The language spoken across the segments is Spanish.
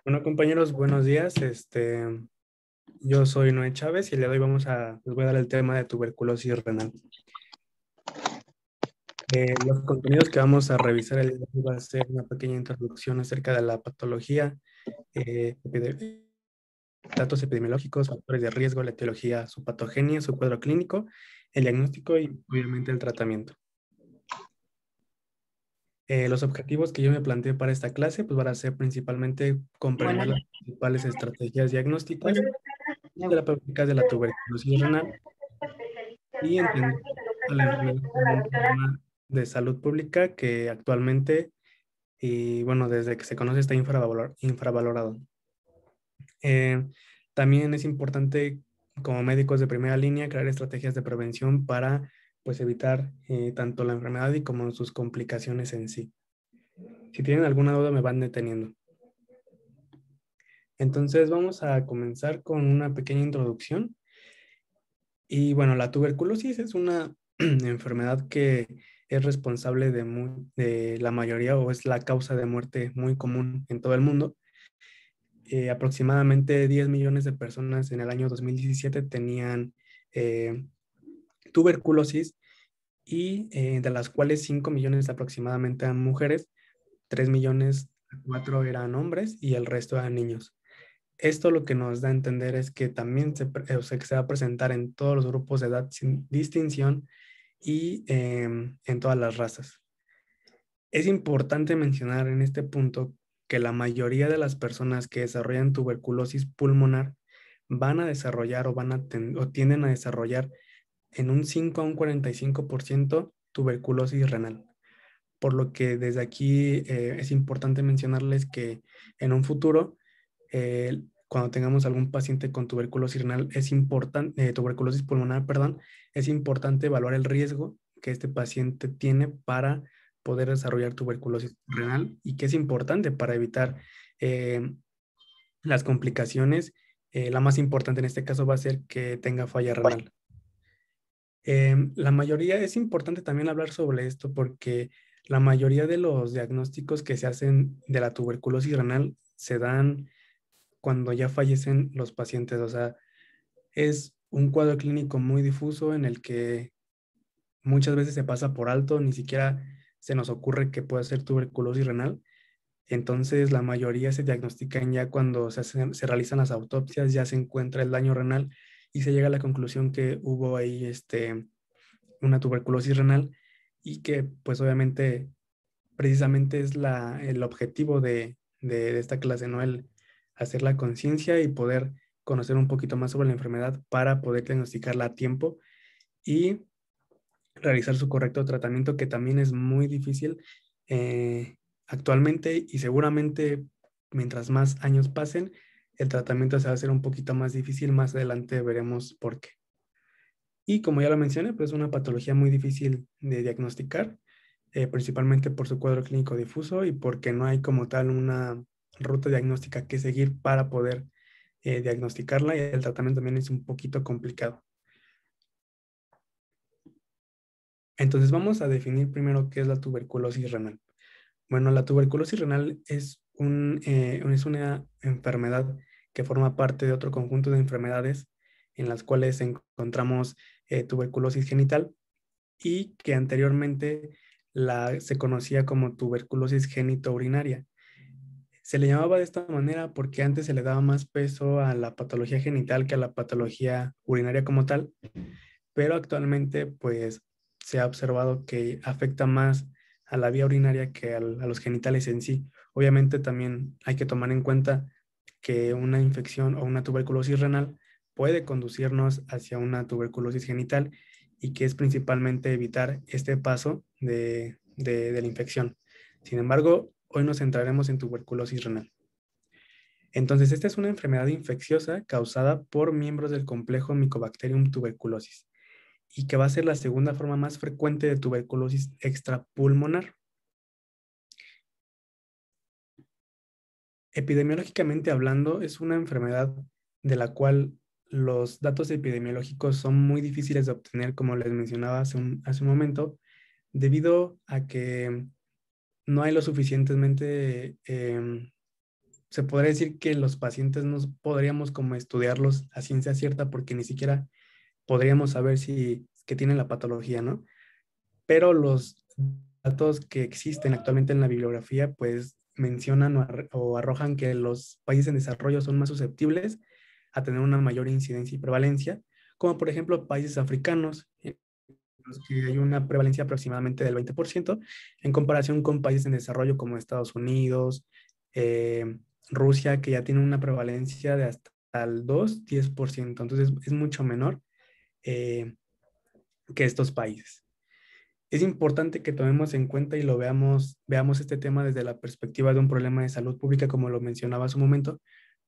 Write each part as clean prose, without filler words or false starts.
Bueno, compañeros, buenos días. Yo soy Noé Chávez y el día de hoy les voy a dar el tema de tuberculosis renal. Los contenidos que vamos a revisar el día de hoy va a ser una pequeña introducción acerca de la patología, datos epidemiológicos, factores de riesgo, la etiología, su patogenia, su cuadro clínico, el diagnóstico y obviamente el tratamiento. Los objetivos que yo me planteé para esta clase pues van a ser principalmente comprender las principales estrategias diagnósticas y terapéuticas de la tuberculosis renal y entender a la enfermedad como un problema de salud pública que actualmente, y bueno, desde que se conoce está infravalorado. Eh, También es importante, como médicos de primera línea, crear estrategias de prevención para pues, evitar tanto la enfermedad y como sus complicaciones en sí. Si tienen alguna duda, me van deteniendo. Entonces, vamos a comenzar con una pequeña introducción. Y bueno, la tuberculosis es una enfermedad que es responsable de la mayoría o es la causa de muerte muy común en todo el mundo. Aproximadamente 10 millones de personas en el año 2017 tenían eh, tuberculosis y de las cuales 5 millones aproximadamente eran mujeres, 3 millones, 4 eran hombres y el resto eran niños. Esto lo que nos da a entender es que también o sea, que se va a presentar en todos los grupos de edad sin distinción y en todas las razas. Es importante mencionar en este punto que la mayoría de las personas que desarrollan tuberculosis pulmonar van a desarrollar o tienden a desarrollar en un 5 a un 45% tuberculosis renal. Por lo que desde aquí es importante mencionarles que en un futuro, cuando tengamos algún paciente con tuberculosis renal, tuberculosis pulmonar, perdón, es importante evaluar el riesgo que este paciente tiene para poder desarrollar tuberculosis renal y que es importante para evitar eh, las complicaciones. La más importante en este caso va a ser que tenga falla renal. La mayoría, es importante también hablar sobre esto porque la mayoría de los diagnósticos que se hacen de la tuberculosis renal se dan cuando ya fallecen los pacientes. O sea, es un cuadro clínico muy difuso en el que muchas veces se pasa por alto, ni siquiera se nos ocurre que pueda ser tuberculosis renal. Entonces, la mayoría se diagnostican ya cuando se realizan las autopsias, ya se encuentra el daño renal y se llega a la conclusión que hubo ahí una tuberculosis renal y que pues obviamente precisamente es el objetivo de esta clase, ¿no? El hacer la conciencia y poder conocer un poquito más sobre la enfermedad para poder diagnosticarla a tiempo y realizar su correcto tratamiento, que también es muy difícil actualmente y seguramente mientras más años pasen, el tratamiento se va a hacer un poquito más difícil. Más adelante veremos por qué. Y como ya lo mencioné, pues es una patología muy difícil de diagnosticar, principalmente por su cuadro clínico difuso y porque no hay como tal una ruta diagnóstica que seguir para poder diagnosticarla y el tratamiento también es un poquito complicado. Entonces vamos a definir primero qué es la tuberculosis renal. Bueno, la tuberculosis renal es una enfermedad que forma parte de otro conjunto de enfermedades en las cuales encontramos tuberculosis genital y que anteriormente se conocía como tuberculosis genitourinaria. Se le llamaba de esta manera porque antes se le daba más peso a la patología genital que a la patología urinaria como tal, pero actualmente pues se ha observado que afecta más a la vía urinaria que a los genitales en sí. Obviamente también hay que tomar en cuenta que una infección o una tuberculosis renal puede conducirnos hacia una tuberculosis genital y que es principalmente evitar este paso de la infección. Sin embargo, hoy nos centraremos en tuberculosis renal. Entonces, esta es una enfermedad infecciosa causada por miembros del complejo Mycobacterium tuberculosis y que va a ser la segunda forma más frecuente de tuberculosis extrapulmonar. Epidemiológicamente hablando, es una enfermedad de la cual los datos epidemiológicos son muy difíciles de obtener, como les mencionaba hace un momento, debido a que no hay lo suficientemente se podría decir que los pacientes no podríamos como estudiarlos a ciencia cierta porque ni siquiera podríamos saber si que tienen la patología, ¿no? Pero los datos que existen actualmente en la bibliografía pues mencionan o arrojan que los países en desarrollo son más susceptibles a tener una mayor incidencia y prevalencia, como por ejemplo países africanos, en los que hay una prevalencia aproximadamente del 20%, en comparación con países en desarrollo como Estados Unidos, eh, Rusia, que ya tiene una prevalencia de hasta el 2-10%. Entonces es mucho menor eh, que estos países. Es importante que tomemos en cuenta y lo veamos este tema desde la perspectiva de un problema de salud pública, como lo mencionaba hace un momento,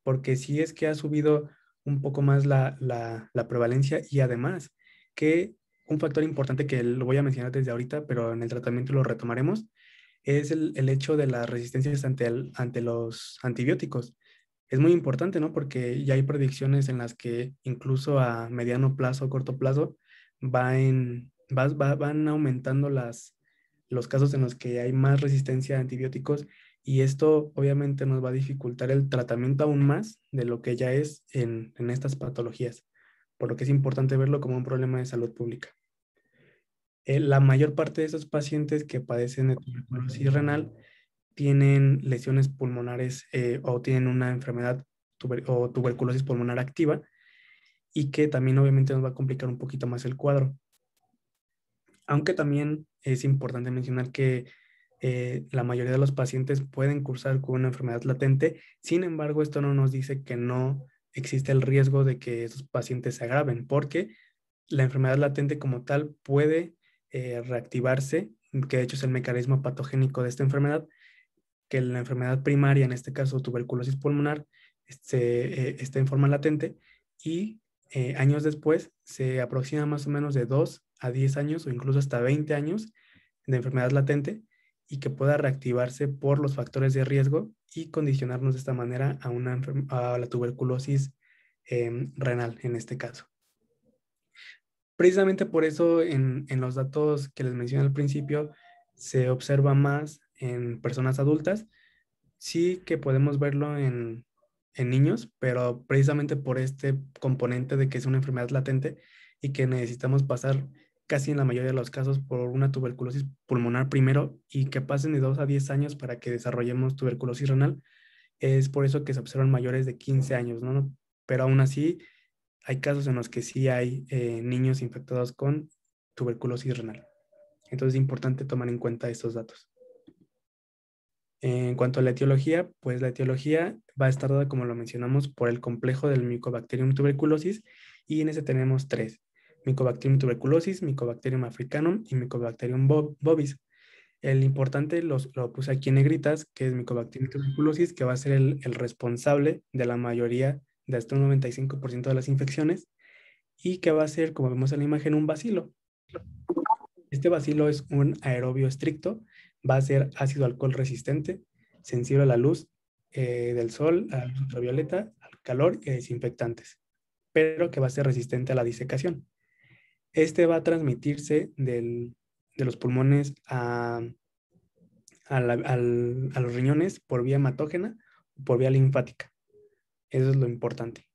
porque si es que ha subido un poco más la prevalencia y además que un factor importante que lo voy a mencionar desde ahorita, pero en el tratamiento lo retomaremos, es el hecho de las resistencias ante los antibióticos. Es muy importante, ¿no? Porque ya hay predicciones en las que incluso a mediano plazo, corto plazo, van aumentando los casos en los que hay más resistencia a antibióticos y esto obviamente nos va a dificultar el tratamiento aún más de lo que ya es en estas patologías, por lo que es importante verlo como un problema de salud pública. La mayor parte de esos pacientes que padecen de tuberculosis renal tienen lesiones pulmonares o tienen una enfermedad o tuberculosis pulmonar activa y que también obviamente nos va a complicar un poquito más el cuadro. Aunque también es importante mencionar que la mayoría de los pacientes pueden cursar con una enfermedad latente, sin embargo, esto no nos dice que no existe el riesgo de que esos pacientes se agraven, porque la enfermedad latente como tal puede reactivarse, que de hecho es el mecanismo patogénico de esta enfermedad, que la enfermedad primaria, en este caso tuberculosis pulmonar, está en forma latente y años después se aproxima más o menos de 2 a 10 años o incluso hasta 20 años de enfermedad latente y que pueda reactivarse por los factores de riesgo y condicionarnos de esta manera a la tuberculosis renal en este caso. Precisamente por eso en los datos que les mencioné al principio se observa más en personas adultas. Sí que podemos verlo en niños, pero precisamente por este componente de que es una enfermedad latente y que necesitamos pasar casi en la mayoría de los casos por una tuberculosis pulmonar primero y que pasen de 2 a 10 años para que desarrollemos tuberculosis renal. Es por eso que se observan mayores de 15 años, ¿no? Pero aún así hay casos en los que sí hay niños infectados con tuberculosis renal. Entonces es importante tomar en cuenta estos datos. En cuanto a la etiología, pues la etiología va a estar dada, como lo mencionamos, por el complejo del Mycobacterium tuberculosis y en ese tenemos tres: Mycobacterium tuberculosis, Mycobacterium africanum y Mycobacterium bovis. El importante lo puse aquí en negritas, que es Mycobacterium tuberculosis, que va a ser el responsable de la mayoría, de hasta un 95% de las infecciones y que va a ser, como vemos en la imagen, un bacilo. Este bacilo es un aerobio estricto, va a ser ácido alcohol resistente, sensible a la luz del sol, a la luz ultravioleta, al calor y a desinfectantes, pero que va a ser resistente a la disecación. Este va a transmitirse de los pulmones a los riñones por vía hematógena o por vía linfática. Eso es lo importante.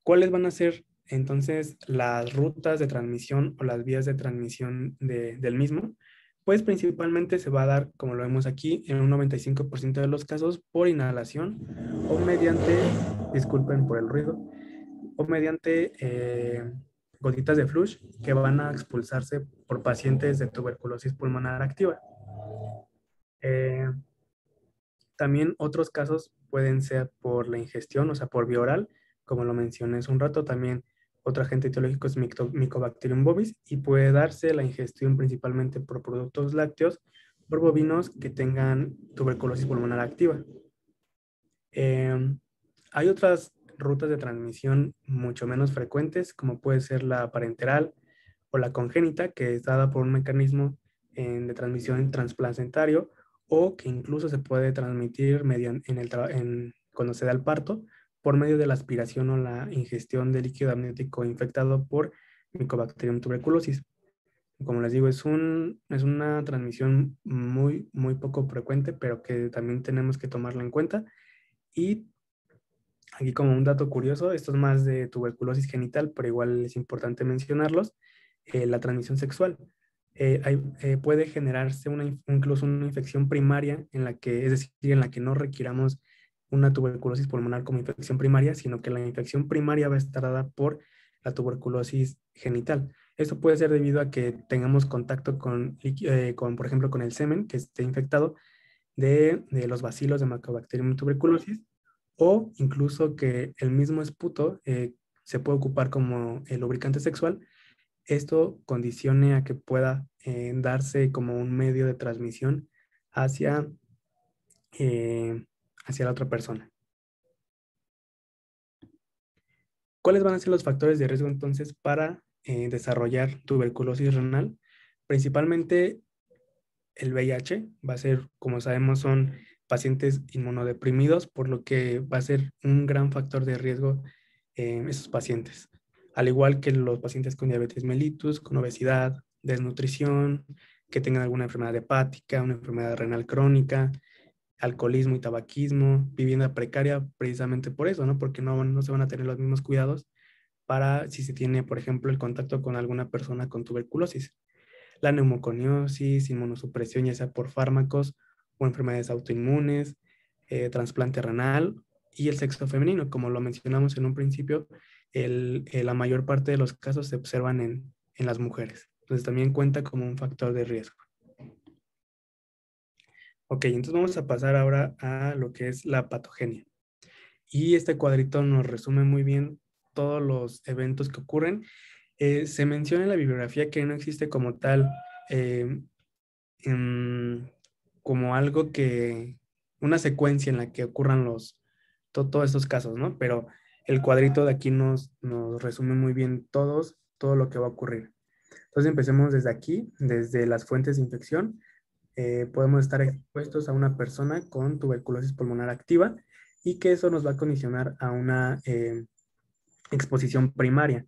¿Cuáles van a ser entonces las rutas de transmisión o las vías de transmisión del mismo? Pues principalmente se va a dar, como lo vemos aquí, en un 95% de los casos por inhalación o mediante, disculpen por el ruido, o mediante gotitas de flush que van a expulsarse por pacientes de tuberculosis pulmonar activa. Eh, También otros casos pueden ser por la ingestión, o sea, por vía oral, como lo mencioné hace un rato. También otro agente etiológico es Mycobacterium bovis y puede darse la ingestión principalmente por productos lácteos, por bovinos que tengan tuberculosis pulmonar activa. Hay otras rutas de transmisión mucho menos frecuentes, como puede ser la parenteral o la congénita, que es dada por un mecanismo de transmisión transplacentario o que incluso se puede transmitir cuando se da el parto por medio de la aspiración o la ingestión de líquido amniótico infectado por Mycobacterium tuberculosis. Como les digo, es una transmisión muy, muy poco frecuente, pero que también tenemos que tomarla en cuenta Y aquí como un dato curioso, esto es más de tuberculosis genital, pero igual es importante mencionarlos, la transmisión sexual. Puede generarse incluso una infección primaria en la que, es decir, en la que no requiramos una tuberculosis pulmonar como infección primaria, sino que la infección primaria va a estar dada por la tuberculosis genital. Esto puede ser debido a que tengamos contacto con, por ejemplo, con el semen que esté infectado de los bacilos de Mycobacterium tuberculosis, o incluso que el mismo esputo se puede ocupar como el lubricante sexual. Esto condicione a que pueda darse como un medio de transmisión hacia, eh, hacia la otra persona. ¿Cuáles van a ser los factores de riesgo entonces para desarrollar tuberculosis renal? Principalmente el VIH va a ser, como sabemos, son pacientes inmunodeprimidos, por lo que va a ser un gran factor de riesgo en esos pacientes. Al igual que los pacientes con diabetes mellitus, con obesidad, desnutrición, que tengan alguna enfermedad hepática, una enfermedad renal crónica, alcoholismo y tabaquismo, vivienda precaria, precisamente por eso, ¿no? Porque no se van a tener los mismos cuidados para si se tiene, por ejemplo, el contacto con alguna persona con tuberculosis. La neumoconiosis, inmunosupresión, ya sea por fármacos o enfermedades autoinmunes, trasplante renal y el sexo femenino. Como lo mencionamos en un principio, la mayor parte de los casos se observan en las mujeres. Entonces también cuenta como un factor de riesgo. Ok, entonces vamos a pasar ahora a lo que es la patogenia. Y este cuadrito nos resume muy bien todos los eventos que ocurren. Se menciona en la bibliografía que no existe como tal eh, como algo una secuencia en la que ocurran todos estos casos, ¿no? Pero el cuadrito de aquí nos resume muy bien todo lo que va a ocurrir. Entonces empecemos desde aquí, desde las fuentes de infección. Podemos estar expuestos a una persona con tuberculosis pulmonar activa y que eso nos va a condicionar a una exposición primaria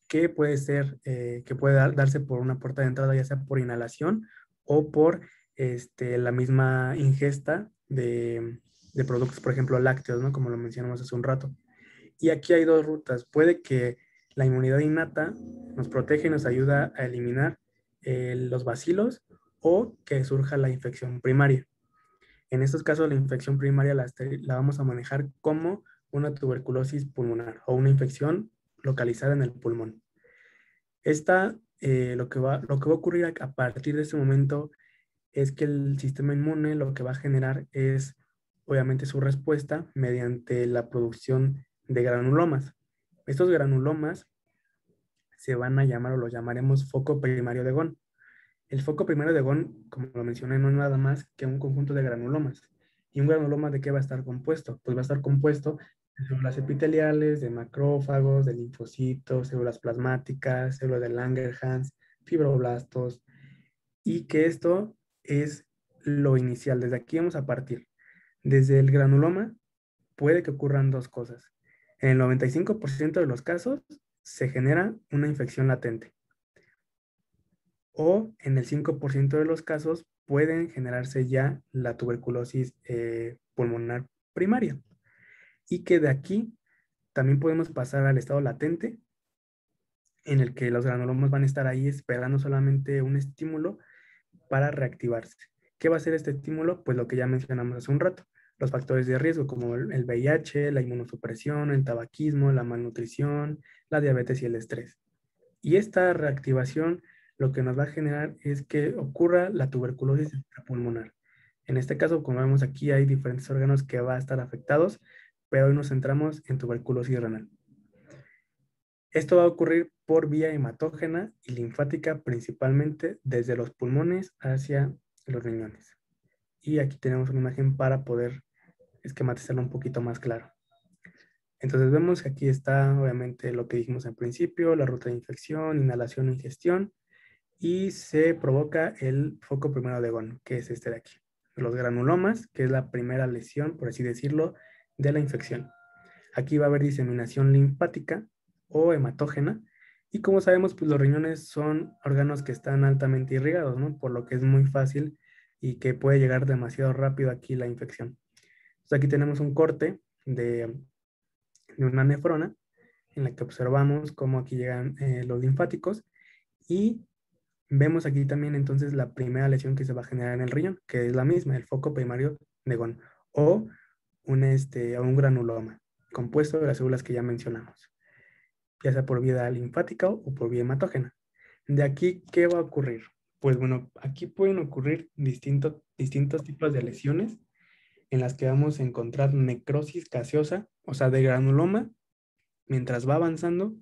que puede ser, que puede darse por una puerta de entrada, ya sea por inhalación o por la misma ingesta de productos, por ejemplo, lácteos, ¿no? Como lo mencionamos hace un rato. Y aquí hay dos rutas. Puede que la inmunidad innata nos protege y nos ayuda a eliminar los bacilos, o que surja la infección primaria. En estos casos, la infección primaria la vamos a manejar como una tuberculosis pulmonar o una infección localizada en el pulmón. Lo que va a ocurrir a partir de ese momento es que el sistema inmune lo que va a generar es, obviamente, su respuesta mediante la producción de granulomas. Estos granulomas se van a llamar, o los llamaremos, foco primario de Gón. El foco primario de Gón, como lo mencioné, no es nada más que un conjunto de granulomas. ¿Y un granuloma de qué va a estar compuesto? Pues va a estar compuesto de células epiteliales, de macrófagos, de linfocitos, células plasmáticas, células de Langerhans, fibroblastos, y que esto es lo inicial. Desde aquí vamos a partir. Desde el granuloma puede que ocurran dos cosas. En el 95% de los casos se genera una infección latente, o en el 5% de los casos pueden generarse ya la tuberculosis pulmonar primaria, y que de aquí también podemos pasar al estado latente, en el que los granulomas van a estar ahí esperando solamente un estímulo para reactivarse. ¿Qué va a ser este estímulo? Pues lo que ya mencionamos hace un rato, los factores de riesgo como el VIH, la inmunosupresión, el tabaquismo, la malnutrición, la diabetes y el estrés. Y esta reactivación lo que nos va a generar es que ocurra la tuberculosis pulmonar. En este caso, como vemos aquí, hay diferentes órganos que van a estar afectados, pero hoy nos centramos en tuberculosis renal. Esto va a ocurrir por vía hematógena y linfática, principalmente desde los pulmones hacia los riñones. Y aquí tenemos una imagen para poder esquematizarlo un poquito más claro. Entonces vemos que aquí está obviamente lo que dijimos al principio, la ruta de infección, inhalación, ingestión, y se provoca el foco primero de Gón, que es este de aquí. Los granulomas, que es la primera lesión, por así decirlo, de la infección. Aquí va a haber diseminación linfática o hematógena, y como sabemos, pues los riñones son órganos que están altamente irrigados, ¿no? Por lo que es muy fácil y que puede llegar demasiado rápido aquí la infección. Entonces aquí tenemos un corte de una nefrona en la que observamos cómo aquí llegan los linfáticos y vemos aquí también entonces la primera lesión que se va a generar en el riñón, que es la misma, el foco primario de Ghosn, o un granuloma, compuesto de las células que ya mencionamos, ya sea por vía linfática o por vía hematógena. De aquí, ¿qué va a ocurrir? Pues bueno, aquí pueden ocurrir distintos tipos de lesiones en las que vamos a encontrar necrosis gaseosa, o sea, de granuloma, mientras va avanzando,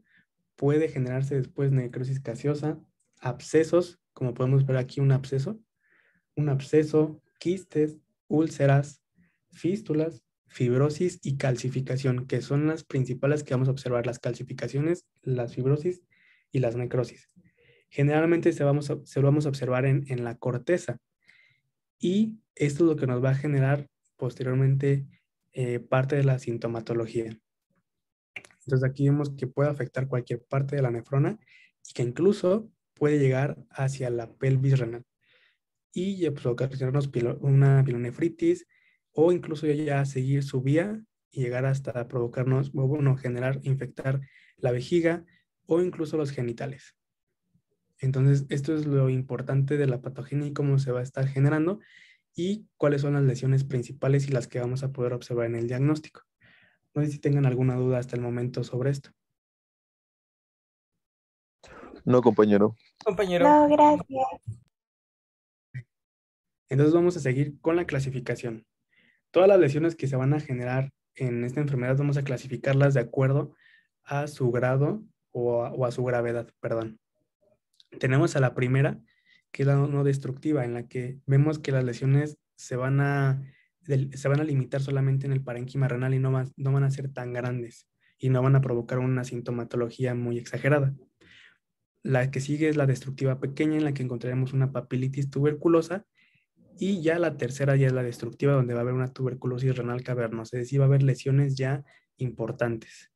puede generarse después necrosis gaseosa, abscesos, como podemos ver aquí un absceso, quistes, úlceras, fístulas, fibrosis y calcificación, que son las principales que vamos a observar, las calcificaciones, las fibrosis y las necrosis. Generalmente se lo vamos a observar en la corteza y esto es lo que nos va a generar posteriormente parte de la sintomatología. Entonces aquí vemos que puede afectar cualquier parte de la nefrona y que incluso puede llegar hacia la pelvis renal y pues, ocasionarnos una pilonefritis o incluso ya seguir su vía y llegar hasta provocarnos, o bueno, infectar la vejiga o incluso los genitales. Entonces, esto es lo importante de la patogenia y cómo se va a estar generando y cuáles son las lesiones principales y las que vamos a poder observar en el diagnóstico. No sé si tengan alguna duda hasta el momento sobre esto. No, compañero. Compañero. No, gracias. Entonces vamos a seguir con la clasificación. Todas las lesiones que se van a generar en esta enfermedad vamos a clasificarlas de acuerdo a su grado o a su gravedad, perdón. Tenemos a la primera, que es la no destructiva, en la que vemos que las lesiones se van a limitar solamente en el parénquima renal y no van a ser tan grandes y no van a provocar una sintomatología muy exagerada. La que sigue es la destructiva pequeña, en la que encontraremos una papilitis tuberculosa, y ya la tercera ya es la destructiva, donde va a haber una tuberculosis renal cavernosa, es decir, va a haber lesiones ya importantes.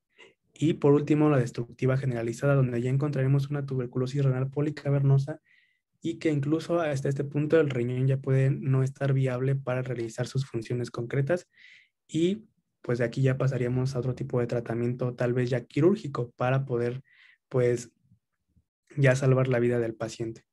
Y por último, la destructiva generalizada, donde ya encontraremos una tuberculosis renal policavernosa y que incluso hasta este punto el riñón ya puede no estar viable para realizar sus funciones concretas y pues de aquí ya pasaríamos a otro tipo de tratamiento, tal vez ya quirúrgico, para poder pues ya salvar la vida del paciente.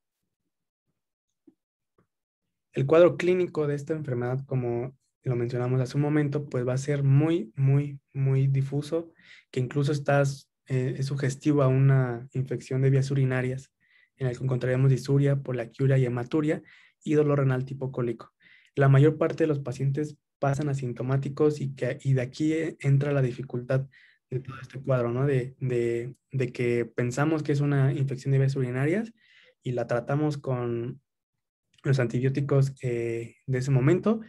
El cuadro clínico de esta enfermedad, como lo mencionamos hace un momento, pues va a ser muy, muy, muy difuso, que incluso es sugestivo a una infección de vías urinarias, en el que encontraremos disuria, poliaquiuria y hematuria y dolor renal tipo cólico. La mayor parte de los pacientes pasan asintomáticos y de aquí entra la dificultad de todo este cuadro, ¿no? De que pensamos que es una infección de vías urinarias y la tratamos con los antibióticos de ese momento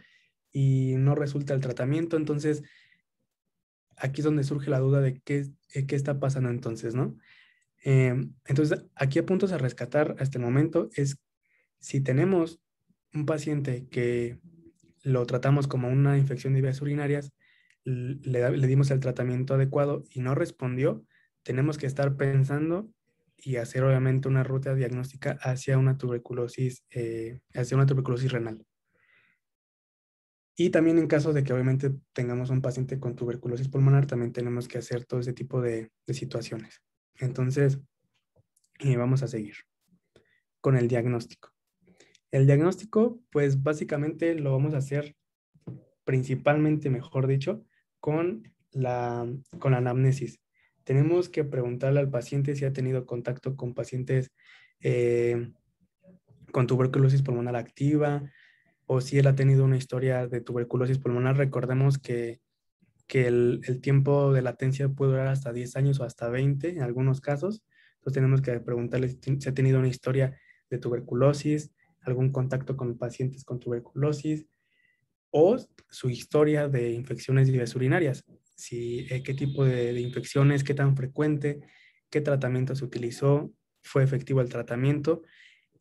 y no resulta el tratamiento. Entonces, aquí es donde surge la duda de qué está pasando entonces, ¿no? Entonces, aquí a puntos a rescatar hasta el momento es si tenemos un paciente que lo tratamos como una infección de vías urinarias, le dimos el tratamiento adecuado y no respondió, tenemos que estar pensando y hacer obviamente una ruta diagnóstica hacia una tuberculosis renal. Y también en caso de que obviamente tengamos un paciente con tuberculosis pulmonar, también tenemos que hacer todo ese tipo de situaciones. Entonces, vamos a seguir con el diagnóstico. El diagnóstico, pues básicamente lo vamos a hacer principalmente, mejor dicho, con con la anamnesis. Tenemos que preguntarle al paciente si ha tenido contacto con pacientes con tuberculosis pulmonar activa o si él ha tenido una historia de tuberculosis pulmonar. Recordemos que el tiempo de latencia puede durar hasta 10 años o hasta 20 en algunos casos. Entonces tenemos que preguntarle si ha tenido una historia de tuberculosis, algún contacto con pacientes con tuberculosis o su historia de infecciones de vías urinarias. Qué tipo de infecciones, qué tan frecuente, qué tratamiento se utilizó, fue efectivo el tratamiento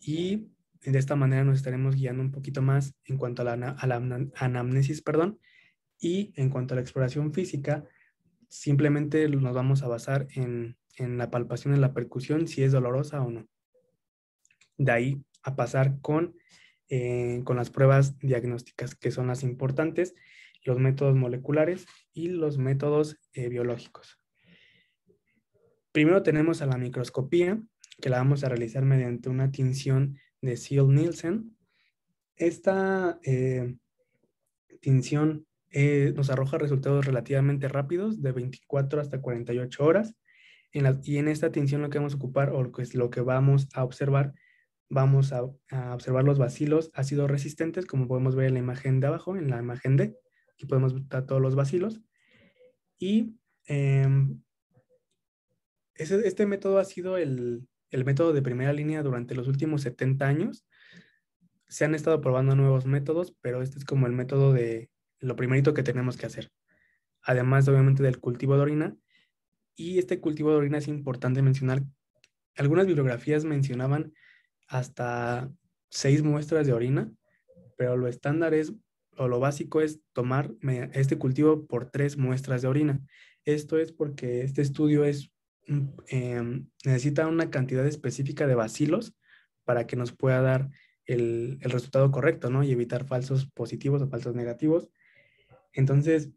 y de esta manera nos estaremos guiando un poquito más en cuanto a la anamnesis, perdón, y en cuanto a la exploración física, simplemente nos vamos a basar en la palpación, en la percusión, si es dolorosa o no. De ahí a pasar con las pruebas diagnósticas, que son las importantes. los métodos moleculares y los métodos biológicos. Primero tenemos a la microscopía, que la vamos a realizar mediante una tinción de Searle-Nielsen. Esta tinción nos arroja resultados relativamente rápidos, de 24 hasta 48 horas. Y en esta tinción lo que vamos a ocupar, o lo que vamos a observar, vamos a observar los bacilos ácidos resistentes, como podemos ver en la imagen de abajo, en la imagen D. Aquí podemos ver todos los bacilos. Y este método ha sido el método de primera línea durante los últimos 70 años. Se han estado probando nuevos métodos, pero este es como el método de lo primerito que tenemos que hacer. Además, obviamente, del cultivo de orina. Y este cultivo de orina es importante mencionar. Algunas bibliografías mencionaban hasta 6 muestras de orina, pero lo estándar es, o lo básico es tomar este cultivo por 3 muestras de orina. Esto es porque este estudio necesita una cantidad específica de bacilos para que nos pueda dar el resultado correcto, ¿no? Y evitar falsos positivos o falsos negativos. Entonces,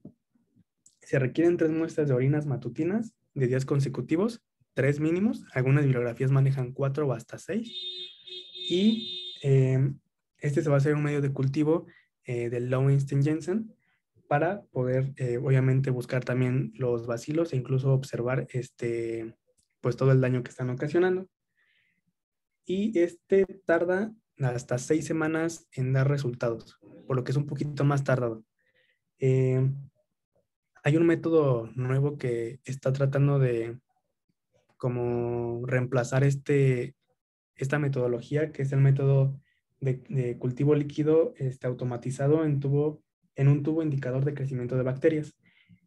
se requieren 3 muestras de orinas matutinas de días consecutivos, 3 mínimos. Algunas bibliografías manejan 4 o hasta 6. Y este se va a hacer un medio de cultivo del Lowenstein-Jensen para poder, obviamente, buscar también los bacilos e incluso observar pues todo el daño que están ocasionando. Y este tarda hasta 6 semanas en dar resultados, por lo que es un poquito más tardado. Hay un método nuevo que está tratando de como reemplazar esta metodología, que es el método de cultivo líquido automatizado en un tubo indicador de crecimiento de bacterias.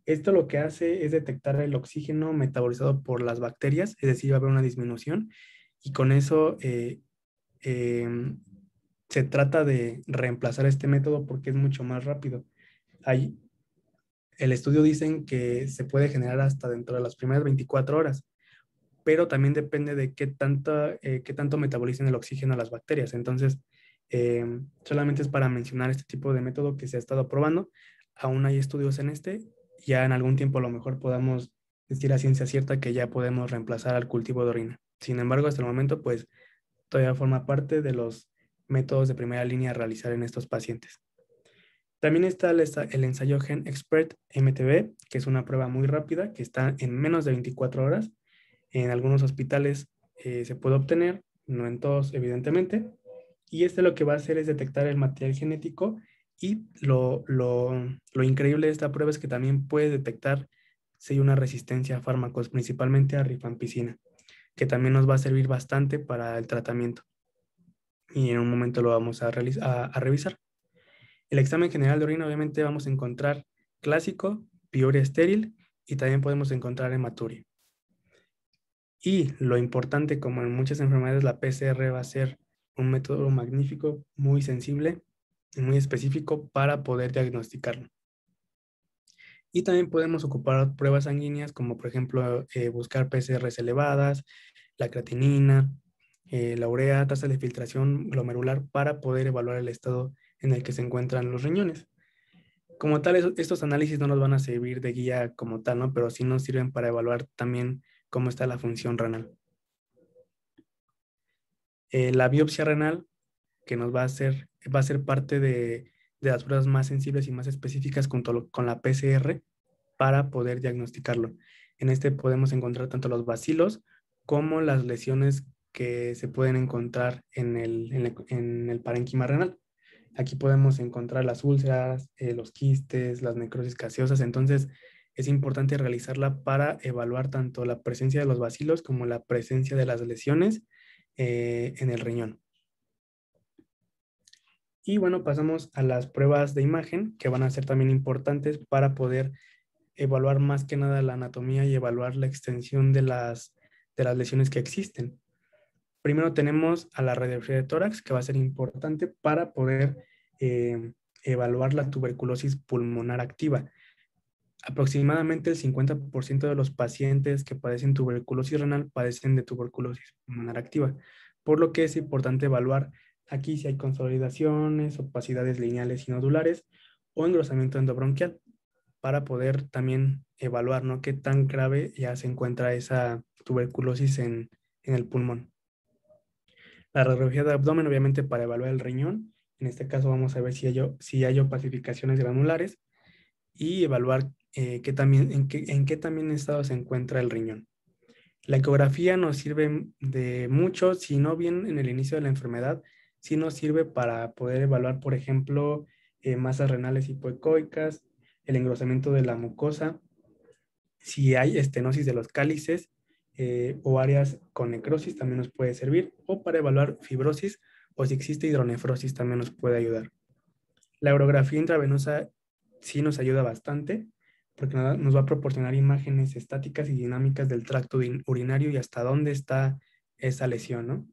Esto lo que hace es detectar el oxígeno metabolizado por las bacterias, es decir, va a haber una disminución, y con eso se trata de reemplazar este método porque es mucho más rápido. El estudio dicen que se puede generar hasta dentro de las primeras 24 horas, pero también depende de qué tanto metabolicen el oxígeno a las bacterias. Entonces, solamente es para mencionar este tipo de método que se ha estado probando. Aún hay estudios en ya en algún tiempo a lo mejor podamos decir a ciencia cierta que ya podemos reemplazar al cultivo de orina. Sin embargo, hasta el momento, pues todavía forma parte de los métodos de primera línea a realizar en estos pacientes. También está el ensayo Gen Expert MTB, que es una prueba muy rápida que está en menos de 24 horas. En algunos hospitales se puede obtener, no en todos, evidentemente. Y lo que va a hacer es detectar el material genético, y lo increíble de esta prueba es que también puede detectar si hay una resistencia a fármacos, principalmente a rifampicina, que también nos va a servir bastante para el tratamiento. Y en un momento lo vamos a revisar. El examen general de orina, obviamente vamos a encontrar clásico, piuria estéril, y también podemos encontrar hematuria. Y lo importante, como en muchas enfermedades, la PCR va a ser un método magnífico, muy sensible y muy específico para poder diagnosticarlo. Y también podemos ocupar pruebas sanguíneas, como por ejemplo buscar PCRs elevadas, la creatinina, la urea, tasa de filtración glomerular, para poder evaluar el estado en el que se encuentran los riñones. Como tal, estos análisis no nos van a servir de guía como tal, ¿no? Pero sí nos sirven para evaluar también cómo está la función renal. La biopsia renal, que va a ser parte de las pruebas más sensibles y más específicas junto con la PCR para poder diagnosticarlo. En podemos encontrar tanto los bacilos como las lesiones que se pueden encontrar en el parénquima renal. Aquí podemos encontrar las úlceras, los quistes, las necrosis gaseosas. Entonces, es importante realizarla para evaluar tanto la presencia de los bacilos como la presencia de las lesiones en el riñón. Y bueno, pasamos a las pruebas de imagen, que van a ser también importantes para poder evaluar más que nada la anatomía y evaluar la extensión de las lesiones que existen. Primero tenemos a la radiografía de tórax, que va a ser importante para poder evaluar la tuberculosis pulmonar activa. Aproximadamente el 50% de los pacientes que padecen tuberculosis renal padecen de tuberculosis pulmonar activa, por lo que es importante evaluar aquí si hay consolidaciones, opacidades lineales y nodulares, o engrosamiento endobronquial, para poder también evaluar, ¿no?, qué tan grave ya se encuentra esa tuberculosis en el pulmón. La radiografía de abdomen, obviamente, para evaluar el riñón. En este caso vamos a ver si hay opacificaciones granulares y evaluar en qué también estado se encuentra el riñón. La ecografía nos sirve de mucho, si no bien en el inicio de la enfermedad, sí nos sirve para poder evaluar, por ejemplo, masas renales hipoecoicas, el engrosamiento de la mucosa, si hay estenosis de los cálices o áreas con necrosis también nos puede servir, o para evaluar fibrosis o si existe hidronefrosis también nos puede ayudar. La urografía intravenosa sí nos ayuda bastante porque nos va a proporcionar imágenes estáticas y dinámicas del tracto urinario y hasta dónde está esa lesión, ¿no?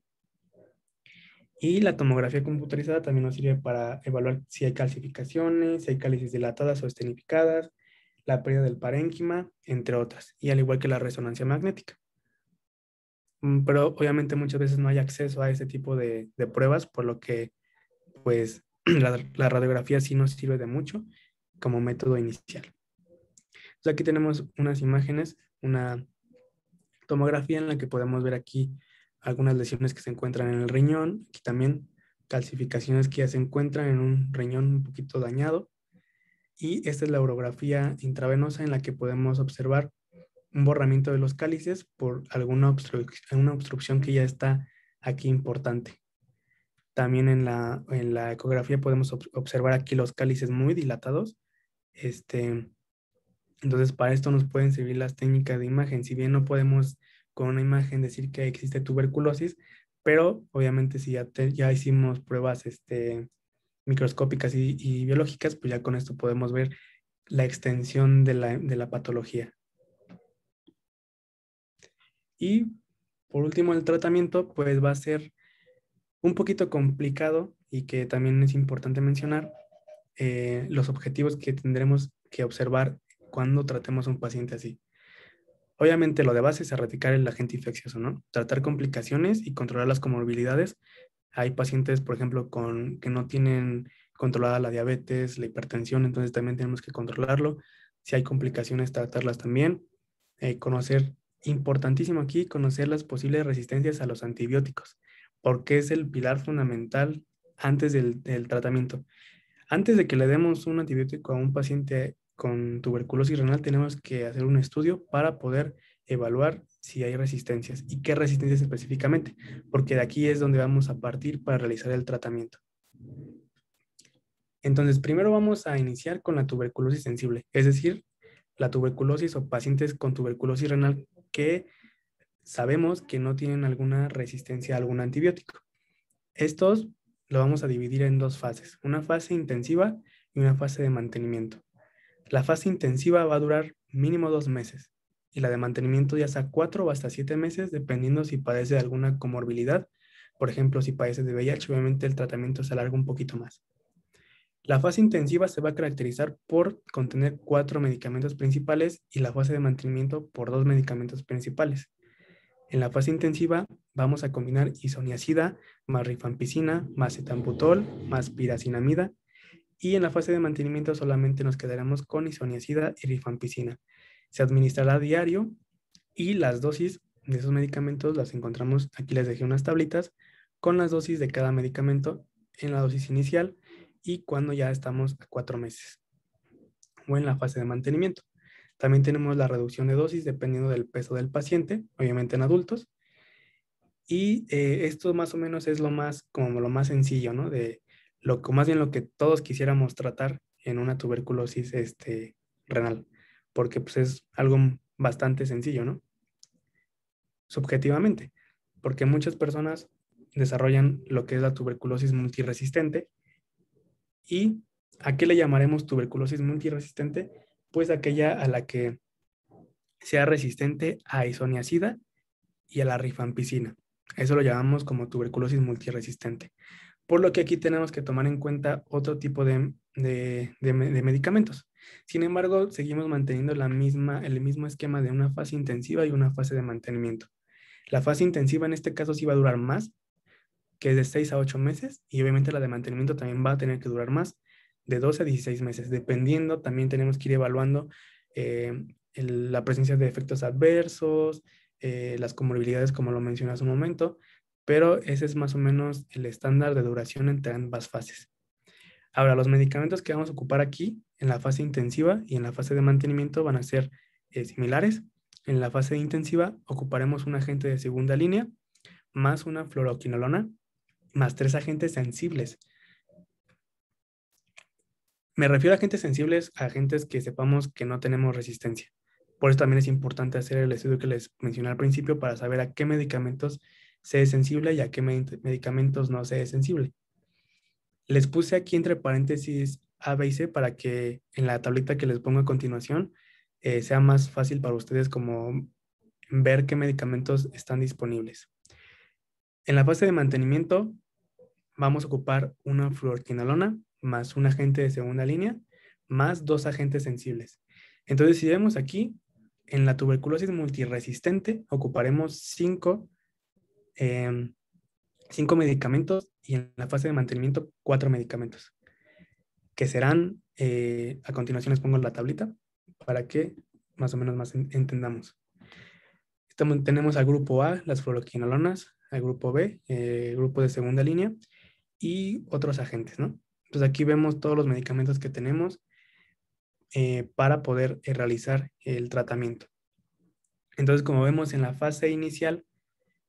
Y la tomografía computarizada también nos sirve para evaluar si hay calcificaciones, si hay cálices dilatadas o estenificadas, la pérdida del parénquima, entre otras, y al igual que la resonancia magnética. Pero obviamente muchas veces no hay acceso a ese tipo de pruebas, por lo que pues la radiografía sí nos sirve de mucho como método inicial. Entonces aquí tenemos unas imágenes, una tomografía en la que podemos ver aquí algunas lesiones que se encuentran en el riñón, aquí también calcificaciones que ya se encuentran en un riñón un poquito dañado, y esta es la urografía intravenosa en la que podemos observar un borramiento de los cálices por alguna obstrucción que ya está aquí importante. También en la ecografía podemos observar aquí los cálices muy dilatados. Entonces, para esto nos pueden servir las técnicas de imagen. Si bien no podemos con una imagen decir que existe tuberculosis, pero obviamente si ya hicimos pruebas microscópicas y biológicas, pues ya con esto podemos ver la extensión de la patología. Y por último, el tratamiento pues va a ser un poquito complicado y que también es importante mencionar los objetivos que tendremos que observar cuando tratemos a un paciente así. Obviamente lo de base es erradicar el agente infeccioso, ¿no? Tratar complicaciones y controlar las comorbilidades. Hay pacientes, por ejemplo, que no tienen controlada la diabetes, la hipertensión, entonces también tenemos que controlarlo. Si hay complicaciones, tratarlas también. Importantísimo aquí, conocer las posibles resistencias a los antibióticos, porque es el pilar fundamental antes del tratamiento. Antes de que le demos un antibiótico a un paciente con tuberculosis renal, tenemos que hacer un estudio para poder evaluar si hay resistencias y qué resistencias específicamente, porque de aquí es donde vamos a partir para realizar el tratamiento. Entonces, primero vamos a iniciar con la tuberculosis sensible, es decir, la tuberculosis o pacientes con tuberculosis renal que sabemos que no tienen alguna resistencia a algún antibiótico. Estos lo vamos a dividir en dos fases, una fase intensiva y una fase de mantenimiento. La fase intensiva va a durar mínimo 2 meses y la de mantenimiento ya sea 4 o hasta 7 meses, dependiendo si padece de alguna comorbilidad. Por ejemplo, si padece de VIH, obviamente el tratamiento se alarga un poquito más. La fase intensiva se va a caracterizar por contener 4 medicamentos principales y la fase de mantenimiento por 2 medicamentos principales. En la fase intensiva vamos a combinar isoniazida más rifampicina más etambutol más piracinamida, y en la fase de mantenimiento solamente nos quedaremos con isoniazida y rifampicina. Se administrará a diario y las dosis de esos medicamentos las encontramos, aquí les dejé unas tablitas con las dosis de cada medicamento en la dosis inicial y cuando ya estamos a 4 meses o en la fase de mantenimiento. También tenemos la reducción de dosis dependiendo del peso del paciente, obviamente en adultos. Y esto más o menos es como lo más sencillo, ¿no? Más bien lo que todos quisiéramos tratar en una tuberculosis renal, porque pues es algo bastante sencillo, ¿no? Subjetivamente, porque muchas personas desarrollan lo que es la tuberculosis multiresistente. ¿Y a qué le llamaremos tuberculosis multiresistente? Pues aquella a la que sea resistente a isoniazida y a la rifampicina. Eso lo llamamos como tuberculosis multiresistente. Por lo que aquí tenemos que tomar en cuenta otro tipo de medicamentos. Sin embargo, seguimos manteniendo el mismo esquema de una fase intensiva y una fase de mantenimiento. La fase intensiva en este caso sí va a durar más, que es de 6 a 8 meses, y obviamente la de mantenimiento también va a tener que durar más, de 12 a 16 meses. Dependiendo, también tenemos que ir evaluando la presencia de efectos adversos, las comorbilidades, como lo mencioné hace un momento, pero ese es más o menos el estándar de duración entre ambas fases. Ahora, los medicamentos que vamos a ocupar aquí en la fase intensiva y en la fase de mantenimiento van a ser similares. En la fase intensiva ocuparemos un agente de segunda línea, más una fluoroquinolona, más 3 agentes sensibles. Me refiero a agentes sensibles, a agentes que sepamos que no tenemos resistencia. Por eso también es importante hacer el estudio que les mencioné al principio para saber a qué medicamentos se es sensible y a qué medicamentos no se es sensible. Les puse aquí entre paréntesis A, B y C para que en la tablita que les pongo a continuación sea más fácil para ustedes como ver qué medicamentos están disponibles. En la fase de mantenimiento vamos a ocupar una fluoroquinolona más un agente de segunda línea más 2 agentes sensibles. Entonces, si vemos aquí, en la tuberculosis multiresistente ocuparemos 5 medicamentos y en la fase de mantenimiento 4 medicamentos, que serán, a continuación les pongo la tablita para que más o menos más entendamos. Tenemos al grupo A, las fluoroquinolonas, al grupo B, grupo de segunda línea y otros agentes, ¿no? Entonces aquí vemos todos los medicamentos que tenemos para poder realizar el tratamiento. Entonces, como vemos en la fase inicial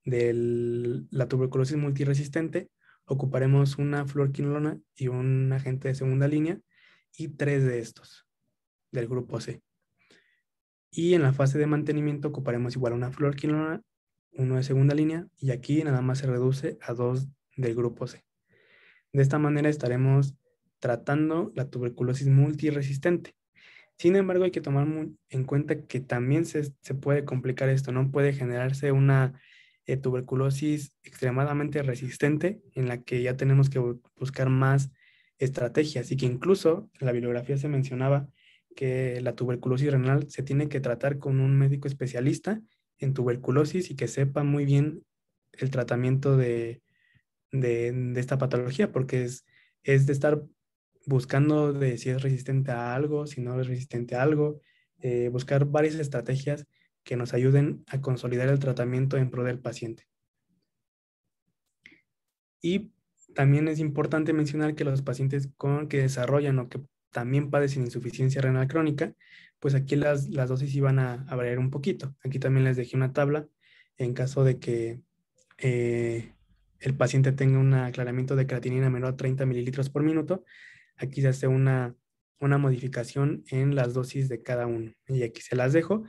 de la tuberculosis multiresistente, ocuparemos una fluoroquinolona y un agente de segunda línea y 3 de estos del grupo C. Y en la fase de mantenimiento ocuparemos igual una fluoroquinolona, uno de segunda línea y aquí nada más se reduce a 2 del grupo C. De esta manera estaremos tratando la tuberculosis multiresistente. Sin embargo, hay que tomar en cuenta que también se puede complicar esto, ¿no? Puede generarse una tuberculosis extremadamente resistente en la que ya tenemos que buscar más estrategias y que incluso en la bibliografía se mencionaba que la tuberculosis renal se tiene que tratar con un médico especialista en tuberculosis y que sepa muy bien el tratamiento de esta patología, porque es de estar buscando de si es resistente a algo, si no es resistente a algo, buscar varias estrategias que nos ayuden a consolidar el tratamiento en pro del paciente. Y también es importante mencionar que los pacientes que desarrollan o que también padecen insuficiencia renal crónica, pues aquí las dosis iban a variar un poquito. Aquí también les dejé una tabla en caso de que el paciente tenga un aclaramiento de creatinina menor a 30 mililitros por minuto. Aquí se hace una modificación en las dosis de cada uno. Y aquí se las dejo.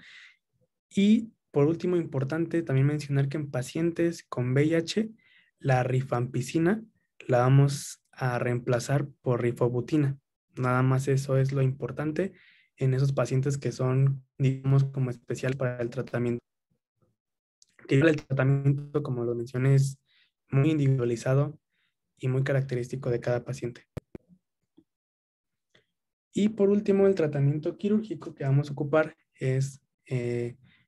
Y por último, importante también mencionar que en pacientes con VIH, la rifampicina la vamos a reemplazar por rifobutina. Nada más eso es lo importante en esos pacientes que son, digamos, como especial para el tratamiento. Que el tratamiento, como lo mencioné, es muy individualizado y muy característico de cada paciente. Y por último, el tratamiento quirúrgico que vamos a ocupar es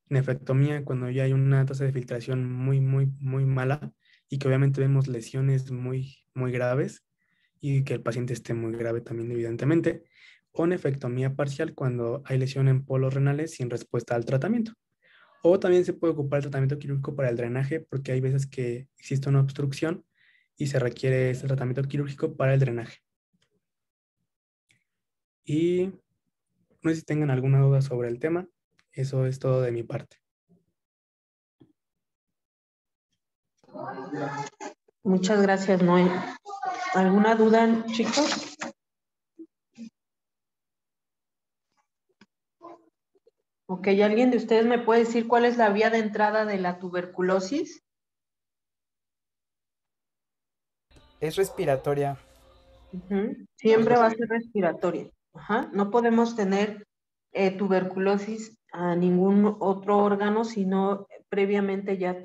nefrectomía cuando ya hay una tasa de filtración muy, muy, muy mala y que obviamente vemos lesiones muy, muy graves y que el paciente esté muy grave también, evidentemente. O nefrectomía parcial cuando hay lesión en polos renales sin respuesta al tratamiento. O también se puede ocupar el tratamiento quirúrgico para el drenaje porque hay veces que existe una obstrucción y se requiere este tratamiento quirúrgico para el drenaje. Y no sé si tengan alguna duda sobre el tema. Eso es todo de mi parte. Muchas gracias, Noé. ¿Alguna duda, chicos? Ok, ¿alguien de ustedes me puede decir cuál es la vía de entrada de la tuberculosis? Es respiratoria. Siempre va a ser respiratoria. No podemos tener tuberculosis a ningún otro órgano si no previamente ya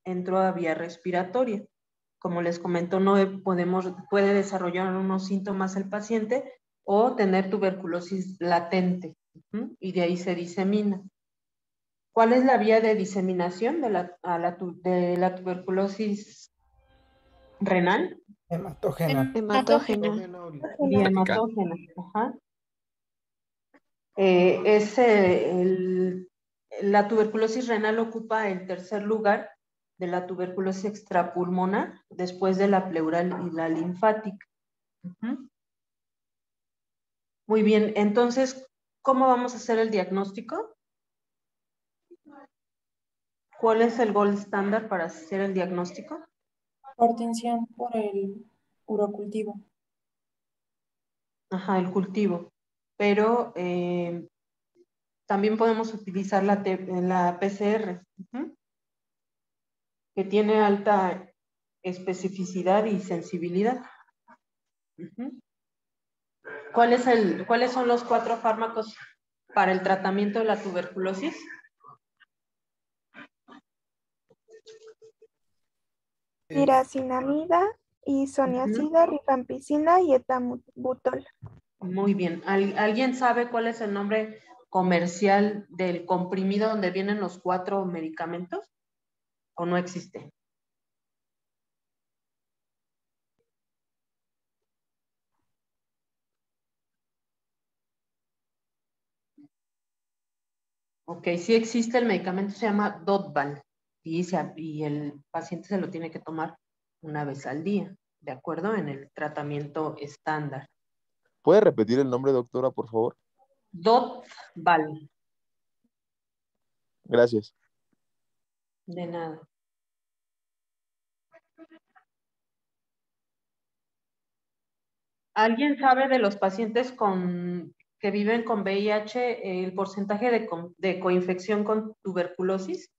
entró a vía respiratoria. Como les comentó, no puede desarrollar unos síntomas el paciente o tener tuberculosis latente y de ahí se disemina. ¿Cuál es la vía de diseminación de la tuberculosis renal? Hematógena. Hematógena. Y hematógena. Ajá. La tuberculosis renal ocupa el tercer lugar de la tuberculosis extrapulmonar después de la pleural y la linfática. Ujú. Muy bien, entonces, ¿cómo vamos a hacer el diagnóstico? ¿Cuál es el gold estándar para hacer el diagnóstico? Por tinción por el urocultivo. Ajá, el cultivo. Pero también podemos utilizar la PCR, ujú, que tiene alta especificidad y sensibilidad. Ujú. ¿Cuáles son los 4 fármacos para el tratamiento de la tuberculosis? Piracinamida, Ujú. isoniazida, rifampicina y etabutol. Muy bien. ¿Alguien sabe cuál es el nombre comercial del comprimido donde vienen los 4 medicamentos? ¿O no existe? Ok, sí existe, el medicamento se llama Dotval y el paciente se lo tiene que tomar una vez al día, ¿de acuerdo? En el tratamiento estándar. ¿Puede repetir el nombre, doctora, por favor? Dotval, Gracias. de nada. ¿Alguien sabe de los pacientes que viven con VIH el porcentaje de coinfección con tuberculosis?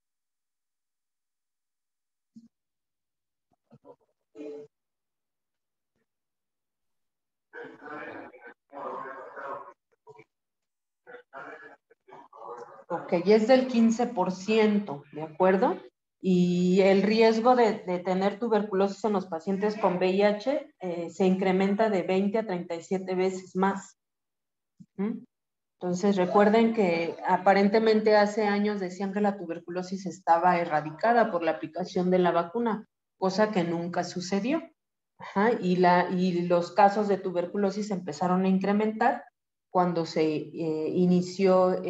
Ok, y es del 15%, ¿de acuerdo? Y el riesgo de tener tuberculosis en los pacientes con VIH se incrementa de 20 a 37 veces más. ¿Mm? Entonces, recuerden que aparentemente hace años decían que la tuberculosis estaba erradicada por la aplicación de la vacuna, cosa que nunca sucedió. Ajá, y los casos de tuberculosis empezaron a incrementar cuando se inició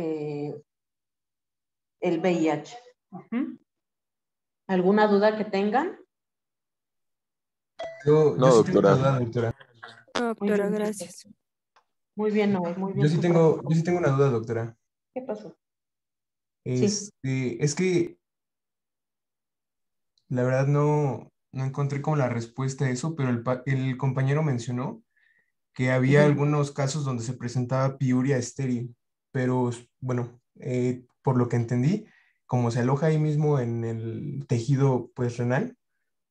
el VIH. Ujú. ¿Alguna duda que tengan? Yo No, sí tengo una doctora. duda, doctora. No, Muy doctora, bien, gracias. muy bien, Noé, muy Yo bien sí tu tengo, pregunta. yo sí tengo una duda, doctora. ¿Qué pasó? Sí. Es que la verdad no encontré como la respuesta a eso, pero el compañero mencionó que había Ujú. algunos casos donde se presentaba piuria estéril, pero bueno, por lo que entendí, como se aloja ahí mismo en el tejido pues renal,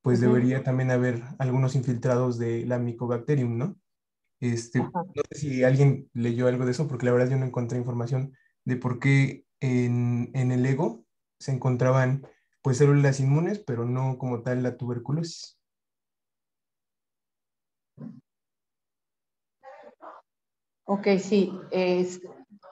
pues Ujú. debería también haber algunos infiltrados de la Mycobacterium, ¿no? Ajá. No sé si alguien leyó algo de eso, porque la verdad yo no encontré información de por qué en el ego se encontraban pues células inmunes, pero no como tal la tuberculosis. Ok, sí.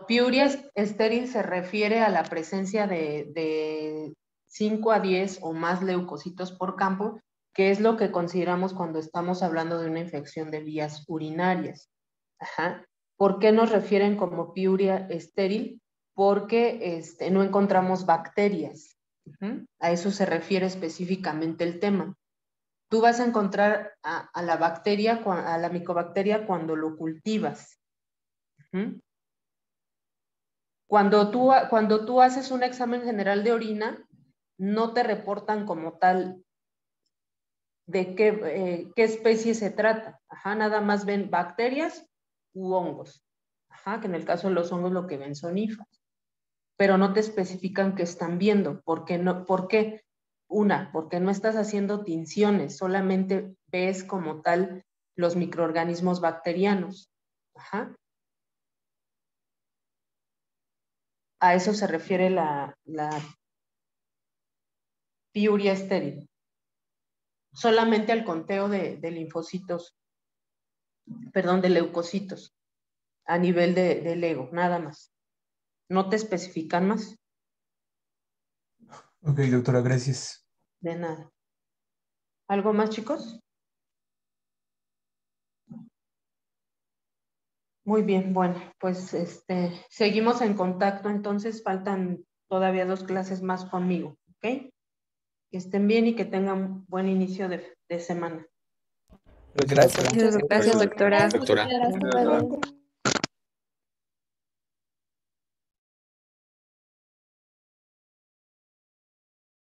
Piuria estéril se refiere a la presencia de 5 a 10 o más leucocitos por campo, que es lo que consideramos cuando estamos hablando de una infección de vías urinarias. Ajá. ¿Por qué nos refieren como piuria estéril? Porque no encontramos bacterias. Ujú. A eso se refiere específicamente el tema. Tú vas a encontrar a la bacteria, a la micobacteria cuando lo cultivas. ¿Mm? Cuando tú haces un examen general de orina, no te reportan como tal de qué especie se trata. Ajá, nada más ven bacterias u hongos. Ajá, que en el caso de los hongos lo que ven son hifas. Pero no te especifican qué están viendo. ¿Por qué no? ¿Por qué? Porque no estás haciendo tinciones, solamente ves como tal los microorganismos bacterianos. Ajá. A eso se refiere la piuria estéril. Solamente al conteo de linfocitos, perdón, de leucocitos a nivel del ego, nada más. No te especifican más, Ok, doctora, gracias. de nada. ¿Algo más, chicos? Muy bien, bueno, pues seguimos en contacto, entonces faltan todavía 2 clases más conmigo, ¿ok? Que estén bien y que tengan buen inicio de semana. Gracias. Gracias, doctora. Igualmente.